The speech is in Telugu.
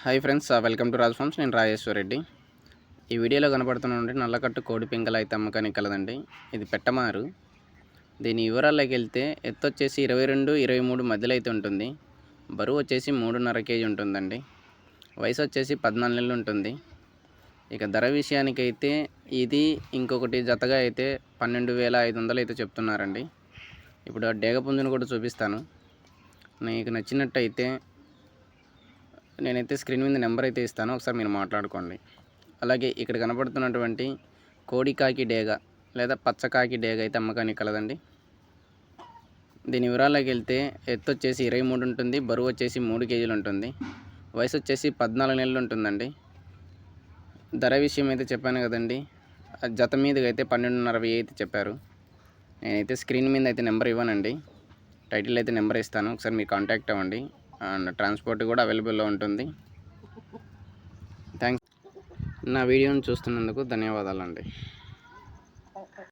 Hi friends, welcome to Raj farms. నేను రాజేశ్వర్ రెడ్డి. ఈ వీడియోలో కనపడుతున్నటువంటి నల్లకట్టు కోడి పింగళ అయితే అమ్మకానికి కలదండి. ఇది పెట్టమారు. దీని వివరాల్లోకి వెళ్తే ఎత్తు వచ్చేసి 22-23 మధ్యలో అయితే ఉంటుంది. బరువు వచ్చేసి 3.5 కేజీ ఉంటుందండి. వయసు వచ్చేసి 14 నెలలు ఉంటుంది. ఇక ధర విషయానికైతే ఇది ఇంకొకటి జతగా అయితే 12,500 అయితే చెప్తున్నారండి. ఇప్పుడు ఆ డేగ పుంజును కూడా చూపిస్తాను. మీకు నచ్చినట్టయితే నేనైతే స్క్రీన్ మీద నెంబర్ అయితే ఇస్తాను, ఒకసారి మీరు మాట్లాడుకోండి. అలాగే ఇక్కడ కనపడుతున్నటువంటి కోడికాకి డేగ లేదా పచ్చకాకి డేగ అయితే అమ్మకానికి కలదండి. దీని వివరాల్లోకి వెళ్తే ఎత్తు వచ్చేసి 23 ఉంటుంది, బరువు వచ్చేసి 3 కేజీలు ఉంటుంది, వయసు వచ్చేసి 14 నెలలు ఉంటుందండి. ధర విషయం అయితే చెప్పాను కదండి, జత మీదకి అయితే 12.5 అయితే చెప్పారు. నేనైతే స్క్రీన్ మీద అయితే నెంబర్ ఇవ్వనండి, టైటిల్ అయితే నెంబర్ ఇస్తాను, ఒకసారి మీరు కాంటాక్ట్ అవ్వండి. అండ్ ట్రాన్స్పోర్ట్ కూడా అవైలబుల్లో ఉంటుంది. థ్యాంక్స్. నా వీడియోని చూస్తున్నందుకు ధన్యవాదాలండి.